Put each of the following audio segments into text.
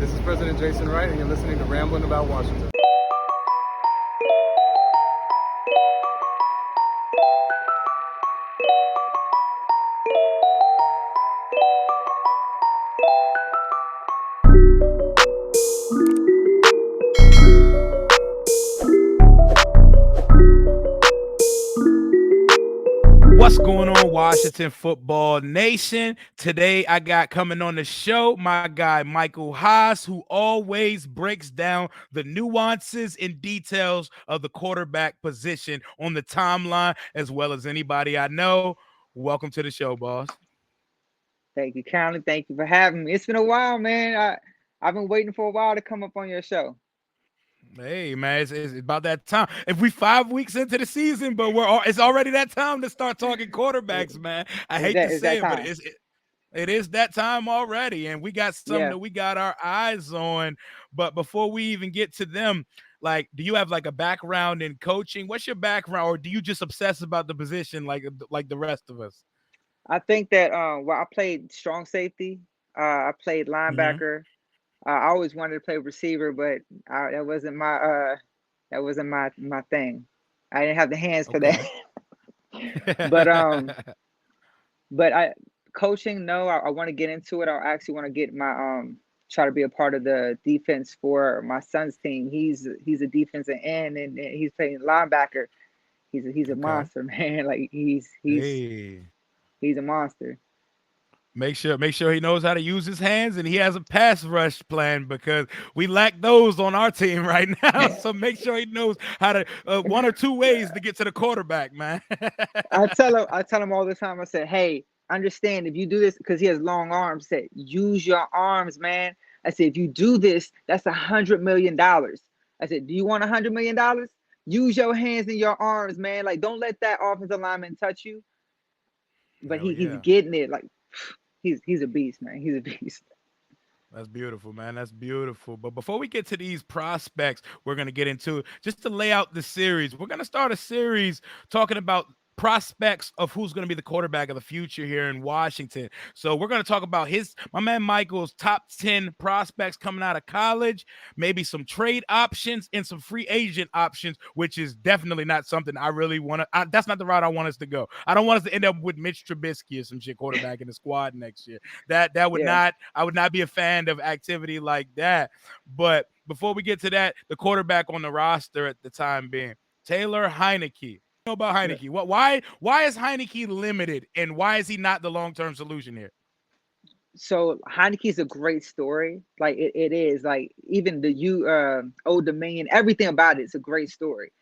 This is President Jason Wright, and you're listening to Rambling About Washington. What's going on, Washington Football Nation? Today, I got coming on the show my guy, Michael Haas, who always breaks down the nuances and details of the quarterback position on the timeline, as well as anybody I know. Welcome to the show, boss. Thank you, County. Thank you for having me. It's been a while, man. I've been waiting for a while to come up on your show. Hey, man, it's about that time. If we 5 weeks into the season, but it's already that time to start talking quarterbacks, man. I hate to say it, but it is that time already, and we got something that we got our eyes on. But before we even get to them, like, do you have like a background in coaching? What's your background, or do you just obsess about the position like the rest of us? I think that I played strong safety. I played linebacker. I always wanted to play receiver, but that wasn't my thing. I didn't have the hands for that. But I coaching, no, I want to get into it. I actually want to get my try to be a part of the defense for my son's team. He's a defensive end and he's playing linebacker. He's a monster, man. Like he's a monster. Make sure he knows how to use his hands and he has a pass rush plan, because we lack those on our team right now. So make sure he knows how to one or two ways to get to the quarterback, man. I tell him all the time. I said, hey, understand, if you do this, because he has long arms, I said, use your arms, man. I said, if you do this, that's $100 million. I said, do you want $100 million? Use your hands and your arms, man. Like, don't let that offensive lineman touch you. But he's getting it. Like, he's a beast, man. He's a beast. That's beautiful, man. That's beautiful. But before we get to these prospects, we're going to get into, just to lay out the series, we're going to start a series talking about prospects of who's going to be the quarterback of the future here in Washington. So we're going to talk about my man Michael's top 10 prospects coming out of college, maybe some trade options and some free agent options, which is definitely not something I really want to. That's not the route I want us to go. I don't want us to end up with Mitch Trubisky or some shit quarterback in the squad next year. That would not. I would not be a fan of activity like that. But before we get to that, the quarterback on the roster at the time being Taylor Heinicke. About Heinicke, why is Heinicke limited, and why is he not the long-term solution here? So Heinicke is a great story. Like it is. Like even the Old Dominion, everything about it's a great story.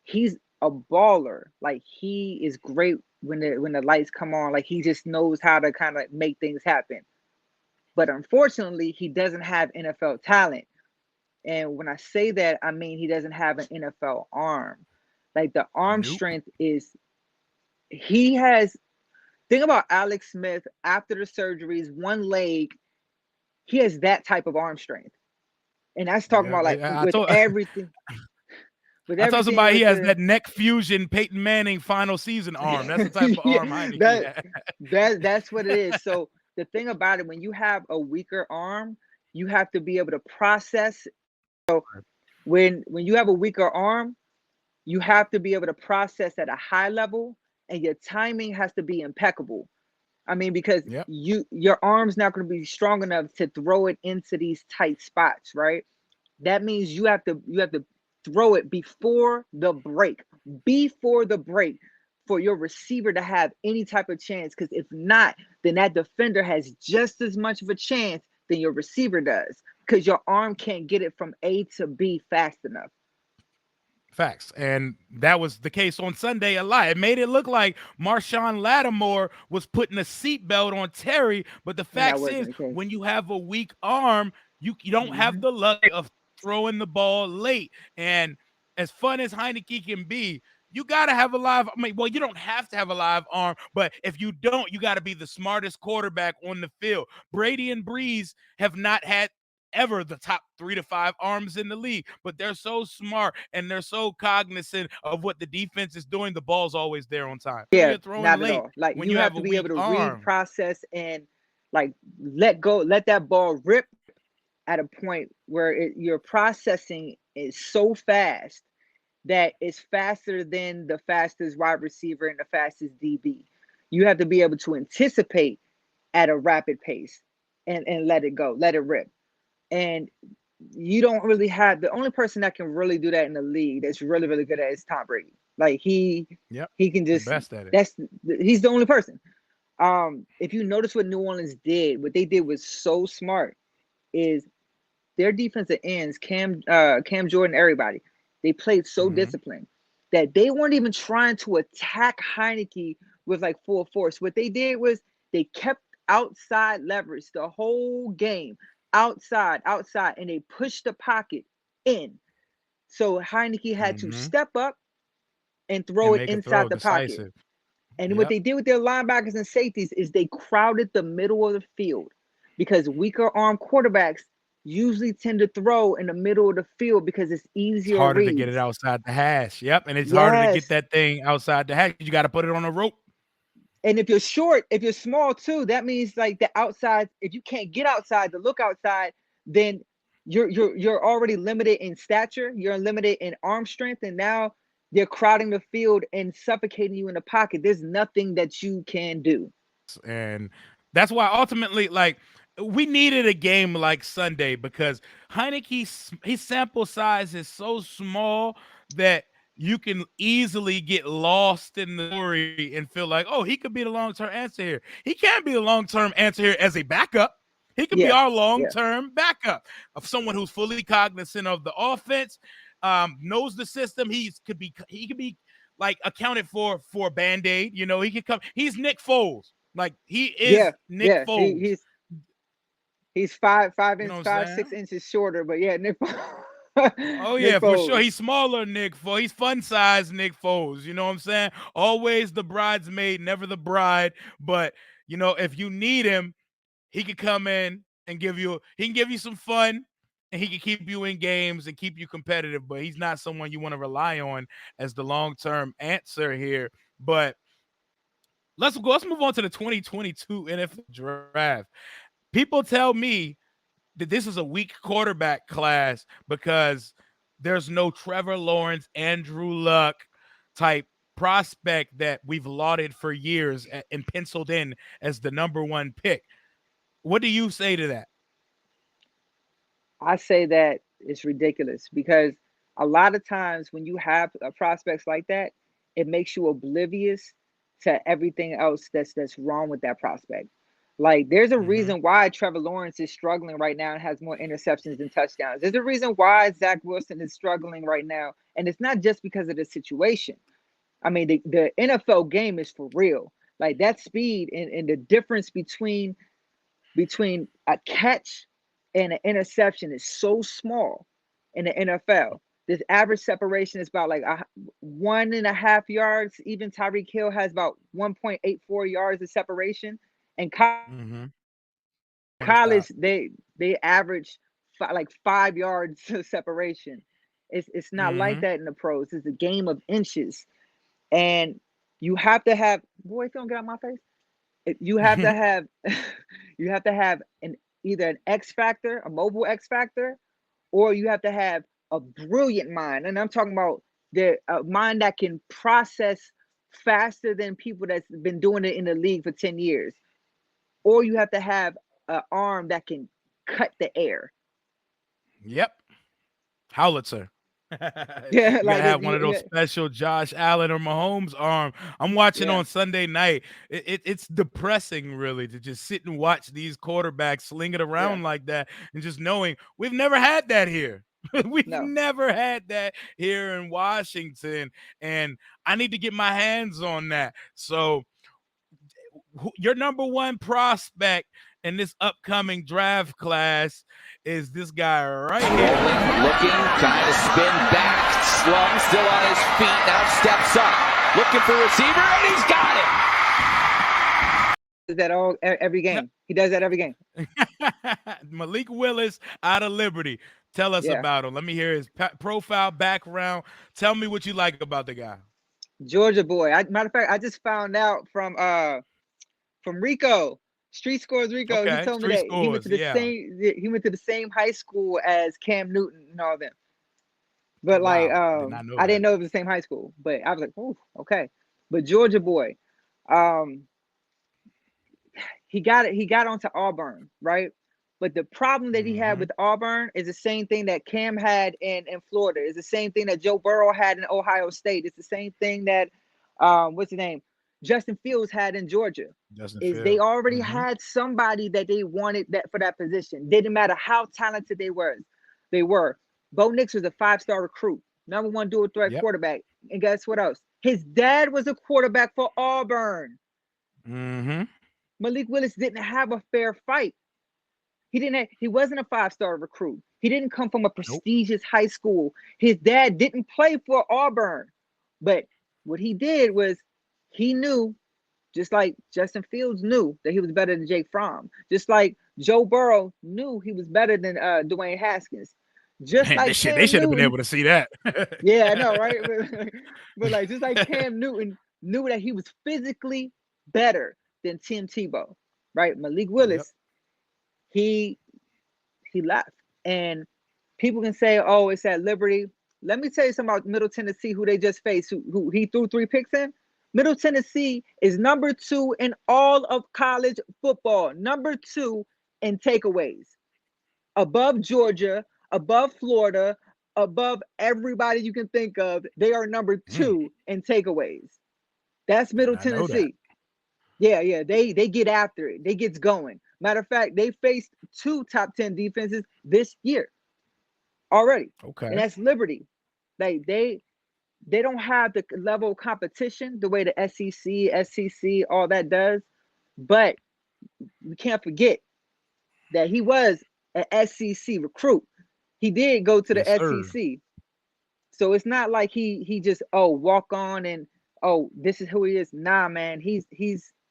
He's a baller. Like he is great when the lights come on. Like he just knows how to kind of make things happen. But unfortunately, he doesn't have NFL talent. And when I say that, I mean he doesn't have an NFL arm. Like the arm strength is, he has, think about Alex Smith after the surgeries, one leg, he has that type of arm strength. And that's talking about like everything. I told somebody he has that neck fusion Peyton Manning final season arm. That's the type of arm Heinicke. That's what it is. So the thing about it, when you have a weaker arm, you have to be able to process. So when you have a weaker arm, you have to be able to process at a high level, and your timing has to be impeccable. I mean, because your arm's not going to be strong enough to throw it into these tight spots, right? That means you have to throw it before the break for your receiver to have any type of chance. Because if not, then that defender has just as much of a chance than your receiver does, because your arm can't get it from A to B fast enough. Facts. And that was the case on Sunday a lot. It made it look like Marshawn Lattimore was putting a seatbelt on Terry, but the fact is, when you have a weak arm, you don't have the luck of throwing the ball late. And as fun as Heinicke can be, you got to have a live, you don't have to have a live arm, but if you don't, you got to be the smartest quarterback on the field. Brady and Breeze have not had ever the top 3 to 5 arms in the league, but they're so smart and they're so cognizant of what the defense is doing. The ball's always there on time. Yeah, not late. At all. Like when you have to be able to read, process, and like let that ball rip at a point where your processing is so fast that it's faster than the fastest wide receiver and the fastest DB. You have to be able to anticipate at a rapid pace and let it go, let it rip. And you don't really have, the only person that can really do that in the league that's really, really good at it is Tom Brady. Like he can just, best at it. He's the only person. If you notice what New Orleans did, what they did was so smart, is their defensive ends, Cam Jordan, everybody, they played so disciplined that they weren't even trying to attack Heinicke with like full force. What they did was they kept outside leverage the whole game, outside, and they pushed the pocket in. So Heinicke had to step up and throw it inside the pocket. And what they did with their linebackers and safeties is they crowded the middle of the field, because weaker arm quarterbacks usually tend to throw in the middle of the field because it's easier. It's harder to get it outside the hash. Yep. And it's harder to get that thing outside the hash. You got to put it on a rope. And if you're short, if you're small too, that means like the outside, if you can't get outside to look outside, then you're already limited in stature, you're limited in arm strength, and now they're crowding the field and suffocating you in the pocket. There's nothing that you can do. And that's why ultimately, like, we needed a game like Sunday, because Heinicke's his sample size is so small that you can easily get lost in the story and feel like, oh, he could be the long-term answer here. He can't be the long-term answer here as a backup. He could be our long-term backup of someone who's fully cognizant of the offense, knows the system. He could be like accounted for Band-Aid. You know, he could come. He's Nick Foles. Like, he is Nick Foles. He's 6 inches shorter, but Nick Foles. Oh yeah, for sure. He's smaller, Nick Foles. He's fun size, Nick Foles. You know what I'm saying? Always the bridesmaid, never the bride. But you know, if you need him, he could come in and give you some fun, and he can keep you in games and keep you competitive. But he's not someone you want to rely on as the long-term answer here. But let's move on to the 2022 NFL draft. People tell me that this is a weak quarterback class because there's no Trevor Lawrence, Andrew Luck type prospect that we've lauded for years and penciled in as the #1 pick. What do you say to that? I say that it's ridiculous, because a lot of times when you have prospects like that, it makes you oblivious to everything else that's wrong with that prospect. Like, there's a reason why Trevor Lawrence is struggling right now and has more interceptions than touchdowns. There's a reason why Zach Wilson is struggling right now. And it's not just because of the situation. I mean, the NFL game is for real. Like, that speed and the difference between a catch and an interception is so small in the NFL. This average separation is about like 1.5 yards. Even Tyreek Hill has about 1.84 yards of separation. And college, they average like 5 yards of separation. It's not like that in the pros. It's a game of inches, and you have to have, boy, don't get out my face. You have to have either an X factor, a mobile X factor, or you have to have a brilliant mind. And I'm talking about a mind that can process faster than people that's been doing it in the league for 10 years. Or you have to have an arm that can cut the air. Yep. Howitzer. Yeah, you gotta have one of those special Josh Allen or Mahomes arm. I'm watching on Sunday night. It's depressing, really, to just sit and watch these quarterbacks sling it around like that, and just knowing we've never had that here. We've never had that here in Washington, and I need to get my hands on that. So your #1 prospect in this upcoming draft class is this guy right here. Looking, trying to spin back, slung, still on his feet, now steps up, looking for receiver, and he's got it. Does that every game. He does that every game. Malik Willis out of Liberty. Tell us about him. Let me hear his profile, background. Tell me what you like about the guy. Georgia boy. Matter of fact, I just found out from Rico Street Scores Rico. He Okay, told me Street that he went Scores, to the yeah. same. He went to the same high school as Cam Newton and all them. Oh, But like, wow. Did not know I that. didn't know it was the same high school. But I was like, oh, okay. But Georgia boy, he got it. He got onto Auburn, right? But the problem that he had with Auburn is the same thing that Cam had in Florida. It's the same thing that Joe Burrow had in Ohio State. It's the same thing that what's his name? Justin Fields had in Georgia. They already had somebody that they wanted that for that position. Didn't matter how talented they were. Bo Nix was a 5-star recruit, #1 dual threat quarterback. And guess what else? His dad was a quarterback for Auburn. Malik Willis didn't have a fair fight. He wasn't a 5-star recruit. He didn't come from a prestigious high school. His dad didn't play for Auburn. But what he did was he knew, just like Justin Fields knew that he was better than Jake Fromm. Just like Joe Burrow knew he was better than Dwayne Haskins. Just Man, like they Cam should have Newton, been able to see that. yeah, I know, right? But like just like Cam Newton knew that he was physically better than Tim Tebow, right? Malik Willis, he left. And people can say, oh, it's at Liberty. Let me tell you something about Middle Tennessee, who they just faced, who he threw 3 picks in. Middle Tennessee is #2 in all of college football, #2 in takeaways. Above Georgia, above Florida, above everybody you can think of. They are #2 in takeaways. That's Middle Tennessee. Yeah, they get after it. They gets going. Matter of fact, they faced 2 top 10 defenses this year already. Okay. And that's Liberty. Like they don't have the level of competition the way the SEC, all that does. But we can't forget that he was an SEC recruit. He did go to the SEC. So it's not like he just walk on and this is who he is. Nah, man, he's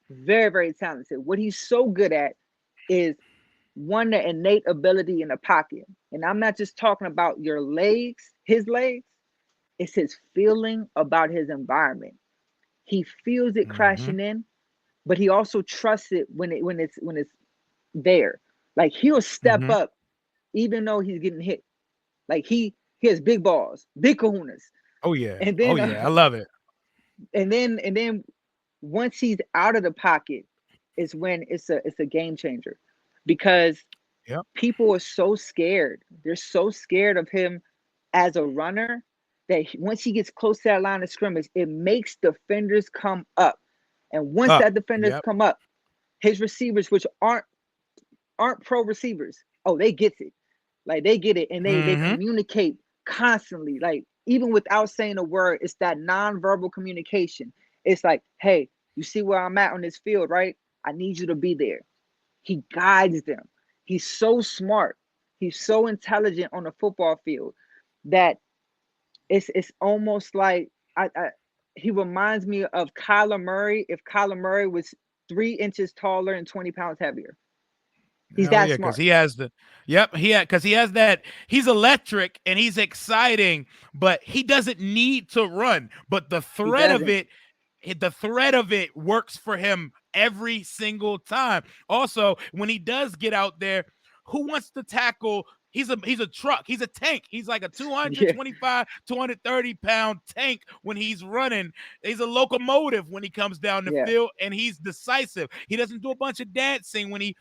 very, very talented. What he's so good at is the innate ability in the pocket. And I'm not just talking about your legs, his legs. It's his feeling about his environment. He feels it crashing in, but he also trusts it when it's there. Like he'll step up even though he's getting hit. Like he has big balls, big kahunas. Oh yeah. And then, I love it. And then once he's out of the pocket is when it's a game changer, because people are so scared. They're so scared of him as a runner that once he gets close to that line of scrimmage, it makes defenders come up. And once that defenders come up, his receivers, which aren't pro receivers, they get it. Like they get it, and they communicate constantly. Like even without saying a word, it's that nonverbal communication. It's like, hey, you see where I'm at on this field, right? I need you to be there. He guides them. He's so smart. He's so intelligent on the football field that it's almost like he reminds me of Kyler Murray if Kyler Murray was 3 inches taller and 20 pounds heavier. He's that smart. Because he has because he has that. He's electric and he's exciting, but he doesn't need to run. But the threat of it works for him every single time. Also, when he does get out there, who wants to tackle? He's a truck. He's a tank. He's like a 225, 230 pound tank when he's running. He's a locomotive when he comes down the field, and he's decisive. He doesn't do a bunch of dancing when he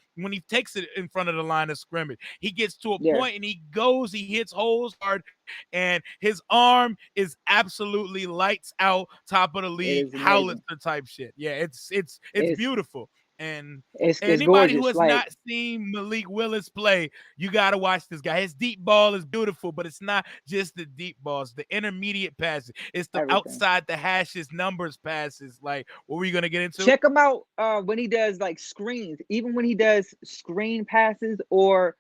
takes it in front of the line of scrimmage. He gets to a point and he hits holes hard, and his arm is absolutely lights out, top of the league, Howitzer type shit. Yeah, it's beautiful. And anybody who has not seen Malik Willis play, you got to watch this guy. His deep ball is beautiful, but it's not just the deep balls, the intermediate passes. It's the outside the hashes numbers passes. Like, what were you going to get into? Check him out when he does like screens, even when he does screen passes or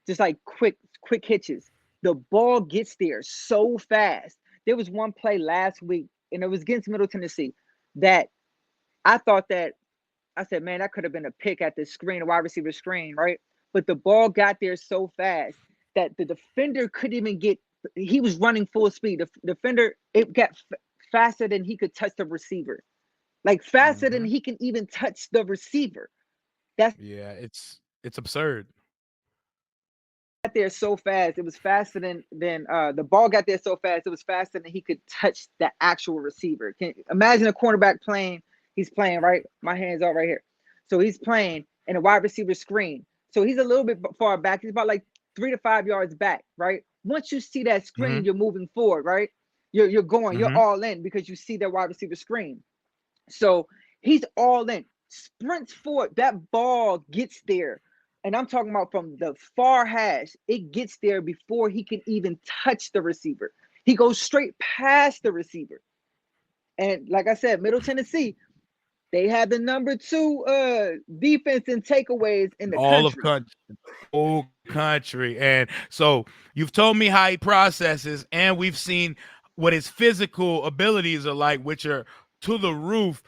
just like quick hitches. The ball gets there so fast. There was one play last week, and it was against Middle Tennessee, that I thought that I said, man, that could have been a pick at the screen, a wide receiver screen, right? But the ball got there so fast that the defender couldn't even get – he was running full speed. The defender, it got faster than he could touch the receiver. Like faster than he can even touch the receiver. Yeah, it's absurd. Got there so fast. It was faster than the ball got there so fast. It was faster than he could touch the actual receiver. Can imagine a cornerback playing. He's playing right. My hands are right here. So he's playing in a wide receiver screen. So he's a little bit far back. He's about like 3 to 5 yards back, right? Once you see that screen, you're moving forward, right? You're going, you're all in because you see that wide receiver screen. So he's all in, sprints forward. That ball gets there. And I'm talking about from the far hash, it gets there before he can even touch the receiver. He goes straight past the receiver. And like I said, Middle Tennessee, they had the number 2 defense in takeaways in the whole country. And so you've told me how he processes, and we've seen what his physical abilities are like, which are to the roof.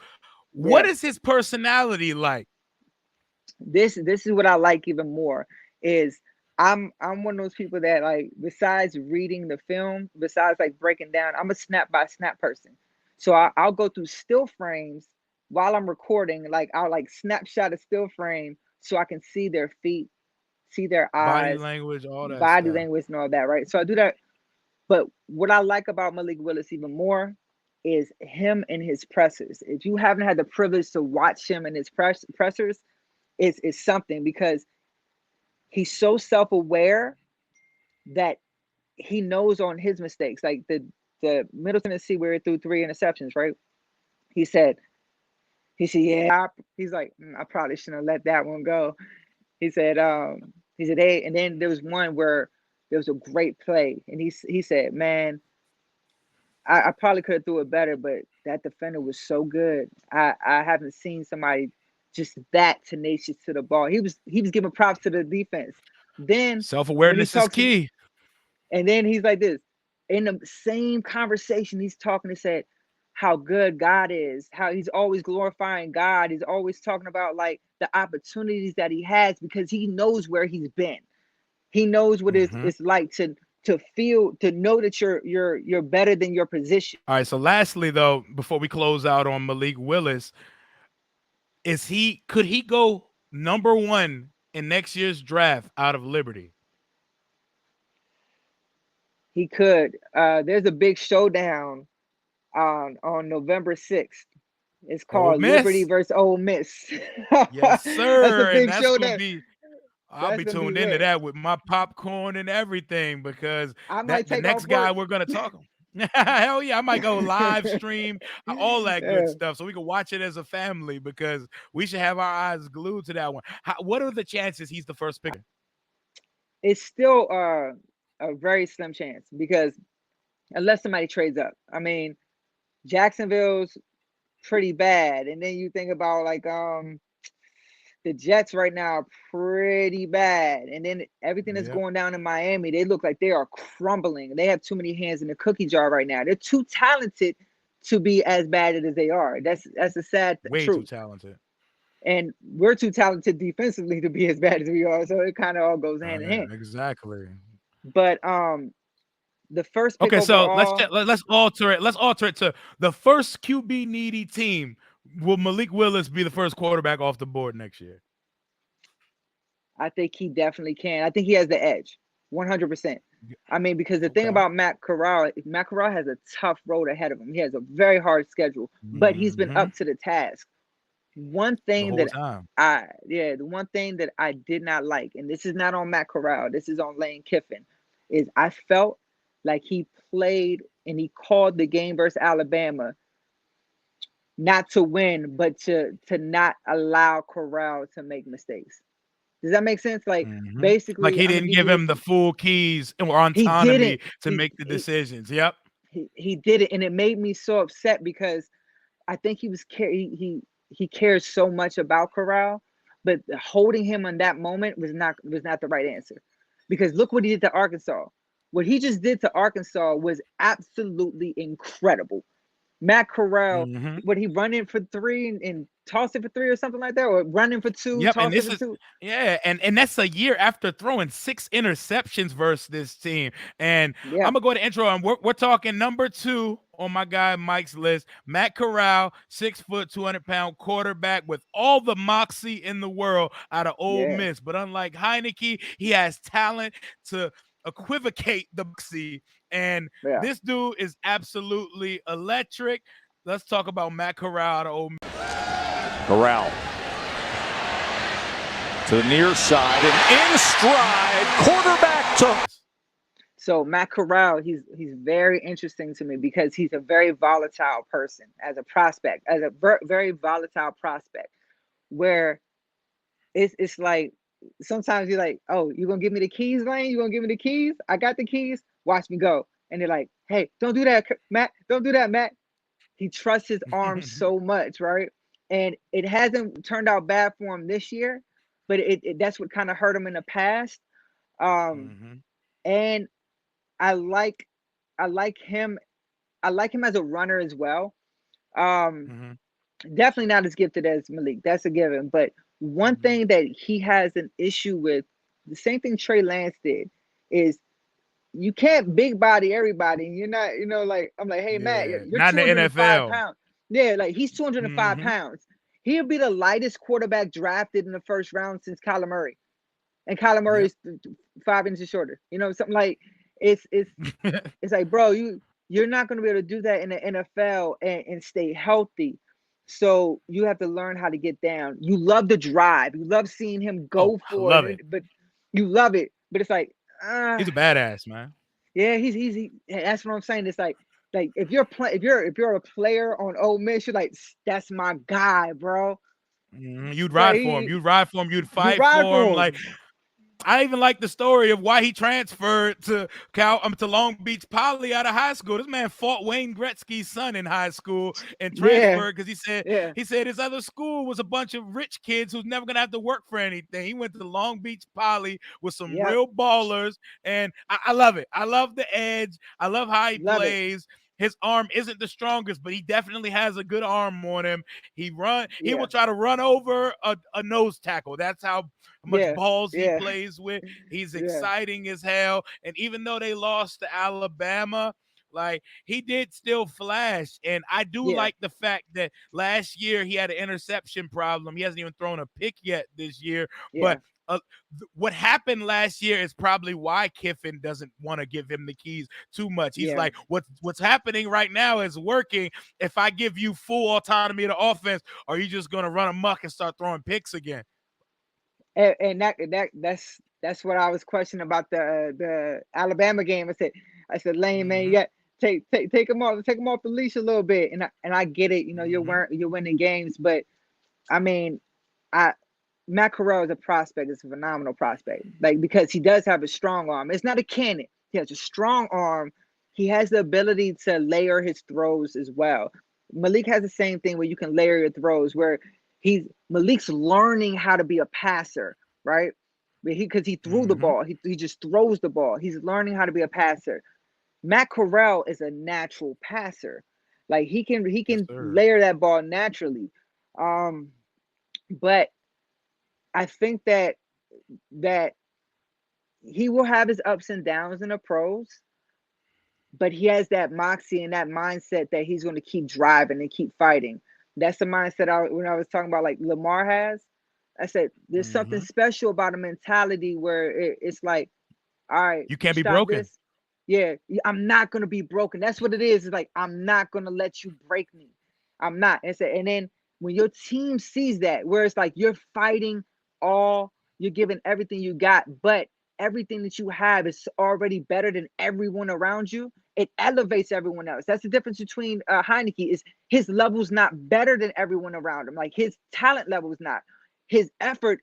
Yeah. What is his personality like? This is what I like even more is I'm one of those people that, like, besides reading the film, besides like breaking down, I'm a snap by snap person. So I'll go through still frames while I'm recording. Like, I'll like snapshot a still frame so I can see their feet, see their eyes, body language, all that body stuff. language and all that, right? So I do that. But what I like about Malik Willis even more is him and his pressers. If you haven't had the privilege to watch him and his pressers, it's something, because he's so self-aware that he knows on his mistakes. Like the Middle Tennessee, where it threw 3 interceptions, right? He said, yeah. He's like, I probably shouldn't have let that one go. He said, hey, and then there was one where there was a great play, and he said, man, I probably could have threw it better, but that defender was so good. I haven't seen somebody just that tenacious to the ball. He was giving props to the defense. Then self-awareness is key. And then he's like this. In the same conversation, he's talking and said how good God is, how he's always glorifying God. He's always talking about like the opportunities that he has because he knows where he's been. He knows what it's like to feel, to know that you're better than your position. All right. So lastly, though, before we close out on Malik Willis, could he go number 1 in next year's draft out of Liberty? He could. There's a big showdown on November 6th. It's called Liberty versus Ole Miss. Yes, sir. That's a big showdown. I'll be tuned into that with my popcorn and everything, because the next guy we're going to talk. Hell yeah, I might go live stream, all that good stuff, so we can watch it as a family, because we should have our eyes glued to that one. What are the chances he's the first pick? It's still a very slim chance, because unless somebody trades up. I mean, Jacksonville's pretty bad, and then you think about like the Jets right now are pretty bad, and then everything that's going down in Miami, they look like they are crumbling. They have too many hands in the cookie jar right now. They're too talented to be as bad as they are. That's a sad truth. Way too talented. And we're too talented defensively to be as bad as we are. So it kind of all goes hand in hand. Exactly. But the first pick overall, so let's alter it. Let's alter it to the first QB needy team. Will Malik Willis be the first quarterback off the board next year? I think he definitely can. I think he has the edge, 100%. I mean, because the thing about Matt Corral has a tough road ahead of him. He has a very hard schedule, but he's been up to the task. One thing the one thing that I did not like, and this is not on Matt Corral, this is on Lane Kiffin, is I felt like he played and he called the game versus Alabama not to win, but to not allow Corral to make mistakes. Does that make sense? Like basically, like he didn't give him the full keys or autonomy to make the decisions. Yep, he did it, and it made me so upset because I think he cares so much about Corral, but holding him in that moment was not the right answer. Because look what he did to Arkansas. What he just did to Arkansas was absolutely incredible. Matt Corral, Mm-hmm. would he run in for 3 and toss it for 3 or something like that, or running for 2, Yep, and toss it this for is 2? and that's a year after throwing 6 interceptions versus this team. And Yeah, I'm gonna go to intro, and we're talking number 2 on my guy Mike's list. Matt Corral, 6 foot, 200-pound quarterback with all the moxie in the world out of Ole yeah, Miss. But unlike Heinicke, he has talent to equivocate the moxie. And yeah. this dude is absolutely electric. Let's talk about Matt Corral out of Ole Miss. Corral to the near side and in stride, quarterback to. So Matt Corral, he's very interesting to me because he's a very volatile person as a prospect, as a very volatile prospect, where it's like sometimes you're like, oh, you gonna give me the keys, Lane? You gonna give me the keys? I got the keys. Watch me go. And they're like, hey, don't do that, Matt. Don't do that, Matt. He trusts his arm so much, right? And it hasn't turned out bad for him this year, but that's what kind of hurt him in the past. Mm-hmm. And I like him. I like him as a runner as well. Definitely not as gifted as Malik. That's a given. But one thing that he has an issue with, the same thing Trey Lance did, is you can't big body everybody. You're not, like, I'm like, hey, Matt, Yeah, you're not in the 205 NFL. pounds. Yeah, like he's 205 Mm-hmm. pounds. He'll be the lightest quarterback drafted in the first round since Kyler Murray. And Kyler Murray is 5 inches shorter. Something like it's like, bro, you're not going to be able to do that in the NFL and stay healthy. So you have to learn how to get down. You love the drive. You love seeing him go for love it, it. but you love it. But it's like, He's a badass, man. yeah, he that's what I'm saying. It's like if you're a player on Ole Miss, you're like, that's my guy, bro. You'd But ride for him. You'd ride for him. You'd you fight ride for him. for him. Like, I even like the story of why he transferred to Long Beach Poly out of high school. This man fought Wayne Gretzky's son in high school and transferred because he said his other school was a bunch of rich kids who's never gonna have to work for anything. He went to Long Beach Poly with some real ballers, and I love it. I love the edge. I love how he plays. His arm isn't the strongest, but he definitely has a good arm on him. He will try to run over a nose tackle. That's how much balls he plays with. He's exciting as hell. And even though they lost to Alabama, like, he did still flash. And I do like the fact that last year he had an interception problem. He hasn't even thrown a pick yet this year. But what happened last year is probably why Kiffin doesn't want to give him the keys too much. He's like, what's happening right now is working. If I give you full autonomy of the offense, are you just going to run amok and start throwing picks again? And that's what I was questioning about the Alabama game. I said, Lane, man, you got take him off the leash a little bit. And I get it, you're winning games, but I mean, Matt Corral is a prospect. It's a phenomenal prospect, like, because he does have a strong arm. It's not a cannon. He has a strong arm. He has the ability to layer his throws as well. Malik has the same thing where you can layer your throws, where Malik's learning how to be a passer, right? Because he threw the ball. He just throws the ball. He's learning how to be a passer. Matt Corral is a natural passer. Like, he can layer that ball naturally. But I think that he will have his ups and downs in the pros, but he has that moxie and that mindset that he's going to keep driving and keep fighting. That's the mindset when I was talking about, like, Lamar has. I said, there's something special about a mentality where it's like, all right, you can't be broken. This. Yeah, I'm not going to be broken. That's what it is. It's like, I'm not going to let you break me. I'm not. And then when your team sees that, where it's like you're fighting you're giving everything you got, but everything that you have is already better than everyone around you, it elevates everyone else. That's the difference between Heinicke, is his level's not better than everyone around him. Like, his talent level is not. His effort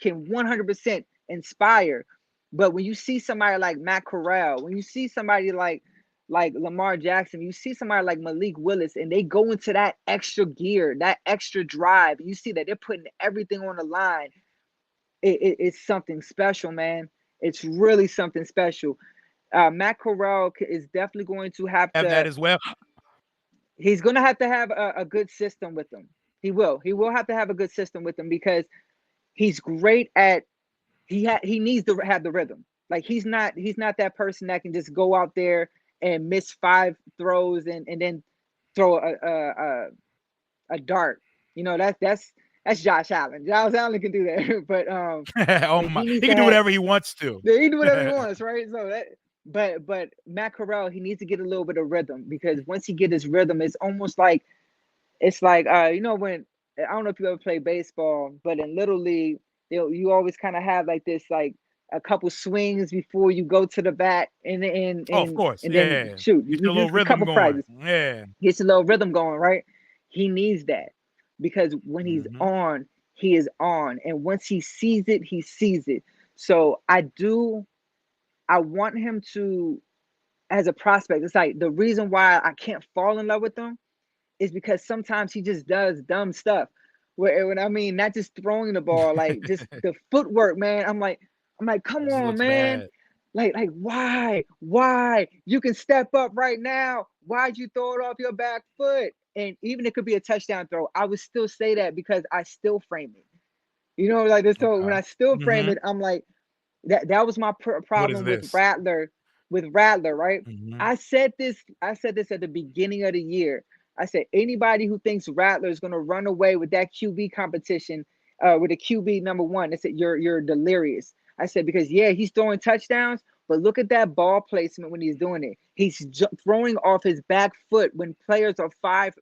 can 100% inspire. But when you see somebody like Matt Corral, when you see somebody like Lamar Jackson, you see somebody like Malik Willis, and they go into that extra gear, that extra drive, you see that they're putting everything on the line. It's something special, man. It's really something special. Matt Corral is definitely going to have that as well. He's gonna have to have a good system with him. He will have to have a good system with him because he's great at he needs to have the rhythm. Like he's not that person that can just go out there and miss 5 throws and then throw a dart. You know, that's Josh Allen. Josh Allen can do that. But Oh my, he he can do whatever he wants to. he can do whatever he wants, right? So that but Matt Corral, he needs to get a little bit of rhythm because once he get his rhythm, it's almost like you know, when I don't know if you ever play baseball, but in Little League, you always kind of have like this like a couple swings before you go to the bat and Oh, of course, and yeah. then shoot, Get your little a rhythm couple going. practice. Yeah, Gets a little rhythm going, right? He needs that because when he's on, he is on, and once he sees it, he sees it. So I want him to, as a prospect, it's like the reason why I can't fall in love with him is because sometimes he just does dumb stuff. When I mean, not just throwing the ball, like just the footwork, man. I'm like, come this on, looks man. bad. Like, why? You can step up right now. Why'd you throw it off your back foot? And even it could be a touchdown throw, I would still say that because I still frame it. You know, like this. So when I still frame it, I'm like, that was my problem with this? Rattler. Right? Mhm. I said this at the beginning of the year. I said anybody who thinks Rattler is going to run away with that QB competition, with a QB number 1, I said you're delirious. I said because he's throwing touchdowns, but look at that ball placement when he's doing it. He's throwing off his back foot when players are five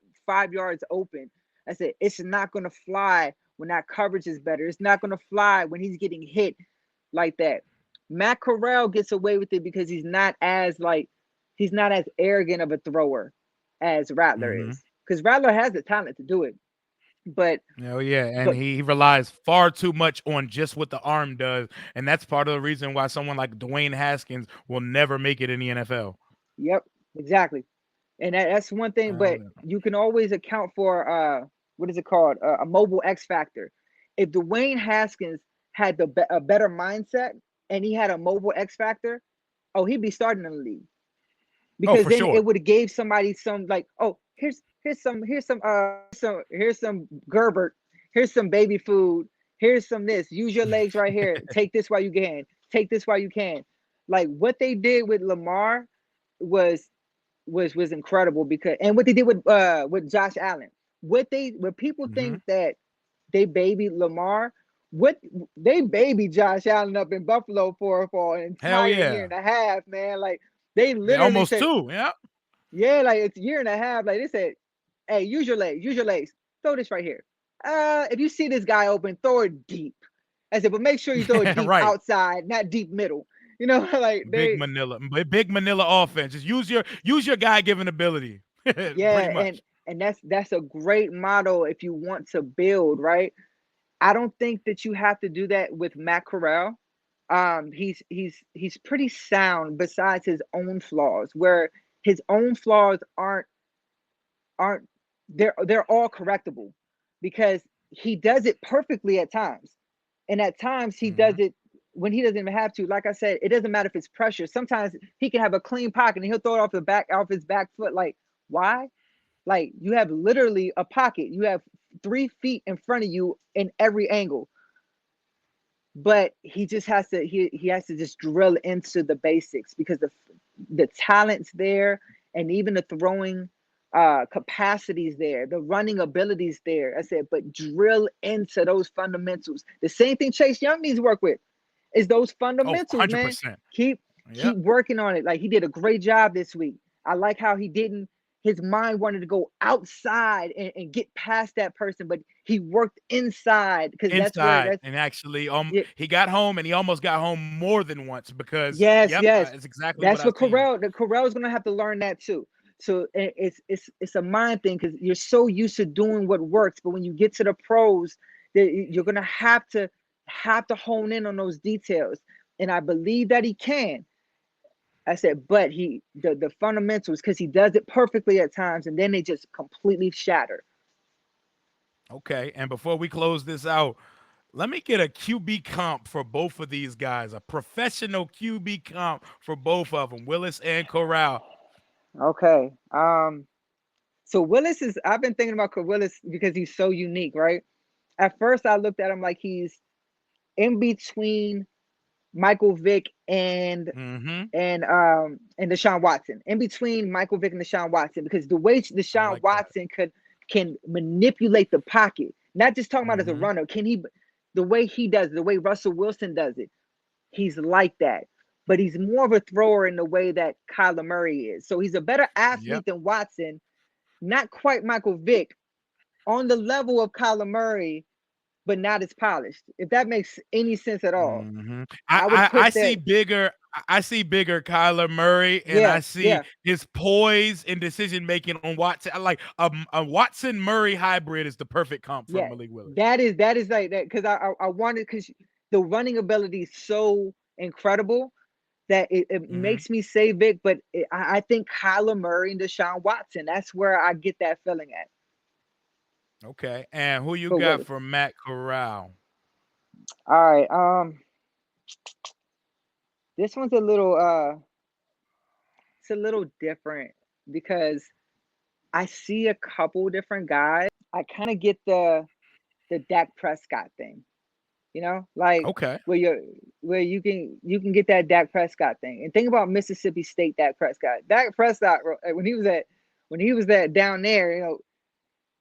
yards open. I said it's not going to fly when that coverage is better. It's not going to fly when he's getting hit like that. Matt Corral gets away with it because he's not as arrogant of a thrower as Rattler is. Because Rattler has the talent to do it. But and he relies far too much on just what the arm does, and that's part of the reason why someone like Dwayne Haskins will never make it in the NFL. Yep, exactly. And that's one thing, but you can always account for what is it called? A mobile X factor. If Dwayne Haskins had a better mindset and he had a mobile X factor, he'd be starting in the league. Because then it would have gave somebody some like, here's some Gerbert, here's some baby food, here's some this. Use your legs right here. Take this while you can. Take this while you can. Like what they did with Lamar was incredible because, and what they did with Josh Allen. What people think that they babied Lamar, what they babied Josh Allen up in Buffalo for an entire year and a half, man. Like they literally almost said, 2, like it's a year and a half. Like they said, hey, use your legs, throw this right here. If you see this guy open, throw it deep. I said, but make sure you throw it deep outside, not deep middle. You know, like big Manila offense. Just use your God-given ability. Yeah, and that's a great model if you want to build, right? I don't think that you have to do that with Matt Corral. He's pretty sound besides his own flaws, where his own flaws aren't they're all correctable because he does it perfectly at times. And at times he does it when he doesn't even have to. Like I said, it doesn't matter if it's pressure. Sometimes he can have a clean pocket and he'll throw it off his back foot. Like, why? Like you have literally a pocket. You have 3 feet in front of you in every angle. But he just has to he has to just drill into the basics because the talent's there and even the throwing capacities there, the running abilities there. I said, but drill into those fundamentals. The same thing Chase Young needs to work with is those fundamentals, man. Keep working on it. Like he did a great job this week. I like how his mind wanted to go outside and get past that person, but he worked inside because that's and actually he got home and he almost got home more than once because it's exactly that's what Corral Corral's gonna have to learn that too. So it's a mind thing because you're so used to doing what works, but when you get to the pros, you're gonna have to hone in on those details, and I believe that he can. I said, but the fundamentals, because he does it perfectly at times, and then they just completely shatter. Okay, and before we close this out, let me get a QB comp for both of these guys, a professional QB comp for both of them, Willis and Corral. Okay. So Willis is. I've been thinking about Willis because he's so unique, right? At first, I looked at him like he's in between Michael Vick and Deshaun Watson. In between Michael Vick and Deshaun Watson, because the way Deshaun Watson can manipulate the pocket, not just talking about as a runner, the way he does, the way Russell Wilson does it, he's like that. But he's more of a thrower in the way that Kyler Murray is. So he's a better athlete than Watson, not quite Michael Vick, on the level of Kyler Murray, but not as polished. If that makes any sense at all. I see bigger Kyler Murray, and I see his poise and decision making on Watson. I like a Watson Murray hybrid is the perfect comp for Malik Willis. That is like that, because I wanted, because the running ability is so incredible that it makes me say Vic, but I think Kyler Murray and Deshaun Watson. That's where I get that feeling at. Okay, and who you got for Matt Corral? All right, this one's a little it's a little different because I see a couple different guys. I kind of get the Dak Prescott thing, like where you can get that Dak Prescott thing. And think about Mississippi State Dak Prescott. Dak Prescott, when he was at down there,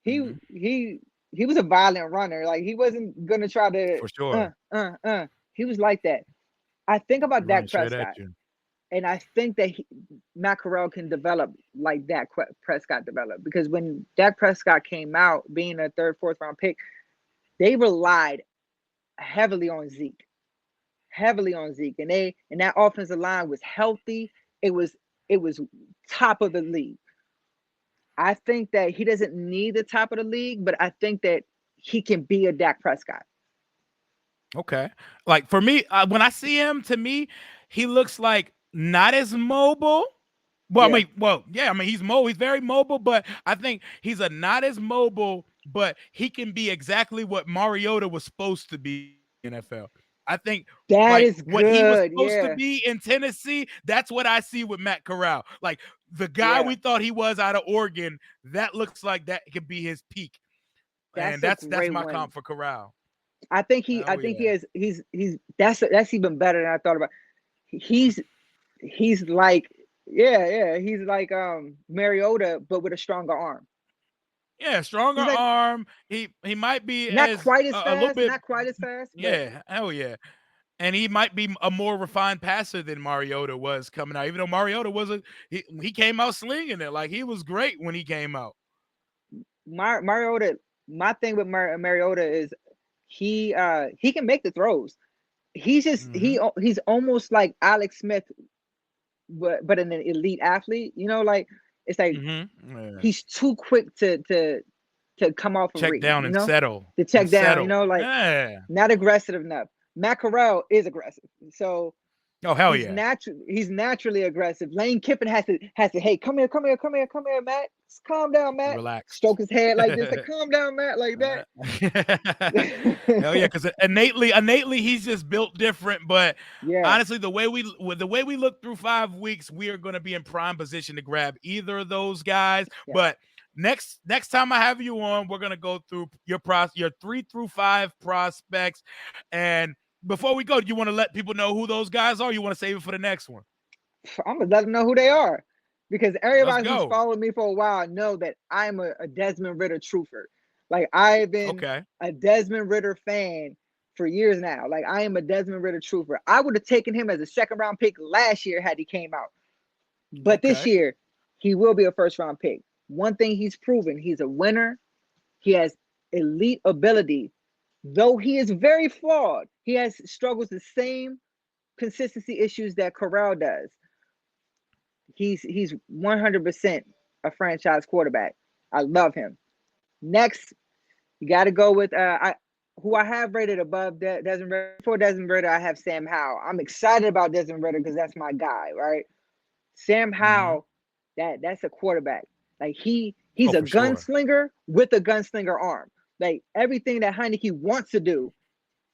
he was a violent runner. Like, he wasn't gonna try to for sure. He was like that. I think about Dak Prescott, and I think that Matt Corral can develop like Dak Prescott developed, because when Dak Prescott came out, being a third, fourth round pick, they relied heavily on Zeke, and that offensive line was healthy. It was top of the league. I think that he doesn't need the top of the league, but I think that he can be a Dak Prescott. Okay. Like, for me, when I see him, to me, he looks like not as mobile. Well, he's mobile. He's very mobile, but I think he's not as mobile, but he can be exactly what Mariota was supposed to be in NFL. I think that is what he was supposed to be in Tennessee. That's what I see with Matt Corral. Like, the guy we thought he was out of Oregon, that looks like that could be his peak. And that's my comp for Corral. I think he's that's even better than I thought about. He's like he's like Mariota, but with a stronger arm. Yeah, stronger arm. He might be not quite as fast. Yeah, hell yeah. And he might be a more refined passer than Mariota was coming out. Even though Mariota he came out slinging it. Like, he was great when he came out. Mariota, my thing with Mariota is he can make the throws. He's just he's almost like Alex Smith, but an elite athlete. Like, it's like he's too quick to come off a check read, down and settle. To check down, not aggressive enough. Matt Corral is aggressive, so he's naturally aggressive. Lane Kiffin has to, hey, come here, Matt. Calm down, Matt. Relax. Stroke his head like this. Like, calm down, Matt, like that. Hell yeah, because innately he's just built different. But honestly, the way we look through 5 weeks, we are going to be in prime position to grab either of those guys. Yeah. But next time I have you on, we're going to go through your 3 through 5 prospects. And before we go, do you want to let people know who those guys are? Or you want to save it for the next one? I'm going to let them know who they are, because everybody who's followed me for a while know that I'm a Desmond Ridder truther. Like, I've been a Desmond Ridder fan for years now. Like, I am a Desmond Ridder truther. I would have taken him as a second-round pick last year had he came out. But this year, he will be a first-round pick. One thing he's proven, he's a winner. He has elite ability. Though he is very flawed, he struggles the same consistency issues that Corral does. He's 100% a franchise quarterback. I love him. Next, you got to go with who I have rated above Desmond Ridder. Before Desmond Ridder, I have Sam Howell. I'm excited about Desmond Ridder because that's my guy, right? Sam Howell, that's a quarterback. Like, he's a gunslinger with a gunslinger arm. Like, everything that Heinicke wants to do,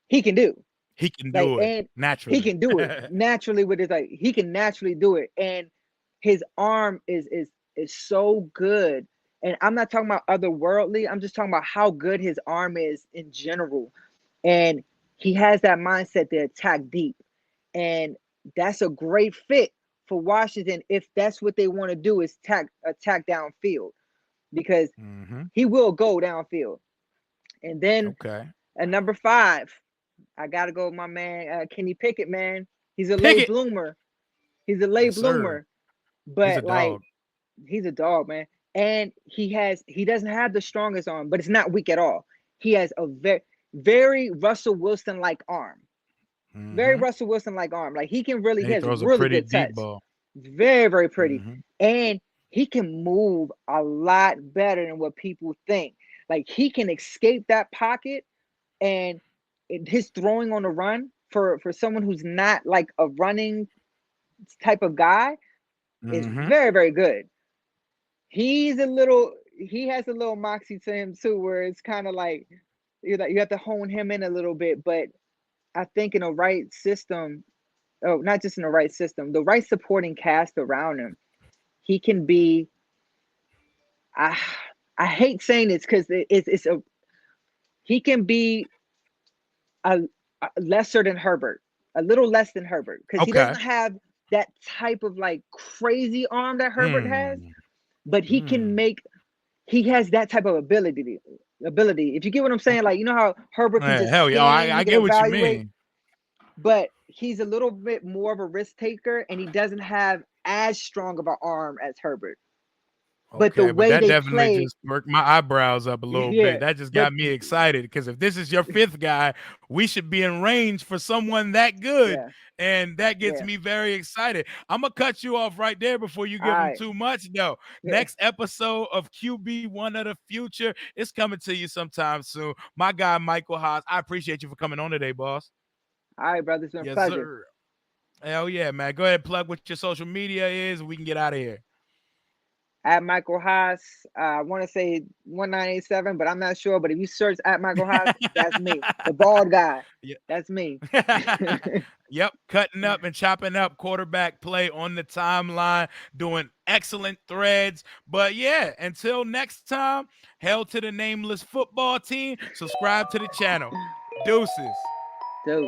he can do. He can do it naturally. He can do it naturally with his, he can naturally do it. And his arm is so good. And I'm not talking about otherworldly. I'm just talking about how good his arm is in general. And he has that mindset to attack deep. And that's a great fit for Washington if that's what they want to do is attack downfield, because he will go downfield. And then at number 5, I got to go with my man, Kenny Pickett, man. He's a late bloomer. He's a late bloomer. But he's a dog, man. And he doesn't have the strongest arm, but it's not weak at all. He has a very Russell Wilson-like arm. Very Russell Wilson-like arm. Like he can really, he has really good touch. Ball. Very, very pretty. And he can move a lot better than what people think. Like he can escape that pocket, and his throwing on the run for someone who's not like a running type of guy is very, very good. He has a little moxie to him too, where it's kind of like you have to hone him in a little bit. But I think in the right system, not just in the right system, the right supporting cast around him, he can be. I hate saying this because he can be a lesser than Herbert, a little less than Herbert, because he doesn't have that type of like crazy arm that Herbert has, but he has that type of ability. If you get what I'm saying, like, you know how Herbert can just I get what you mean. But he's a little bit more of a risk taker, and he doesn't have as strong of an arm as Herbert. But the way that they definitely play, just worked my eyebrows up a little bit. That just got me excited, because if this is your 5th guy, we should be in range for someone that good. And that gets me very excited. I'm going to cut you off right there before you give him too much. No. Next episode of QB1 of the Future is coming to you sometime soon. My guy, Michael Haas, I appreciate you for coming on today, boss. All right, brother. It's been a pleasure. Sir. Hell yeah, man. Go ahead and plug what your social media is. We can get out of here. At Michael Haas, I want to say 1987, but I'm not sure. But if you search at Michael Haas, that's me, the bald guy. That's me. Yep, cutting up and chopping up quarterback play on the timeline, doing excellent threads. But yeah, until next time, hail to the nameless football team. Subscribe to the channel. Deuces. Deuce.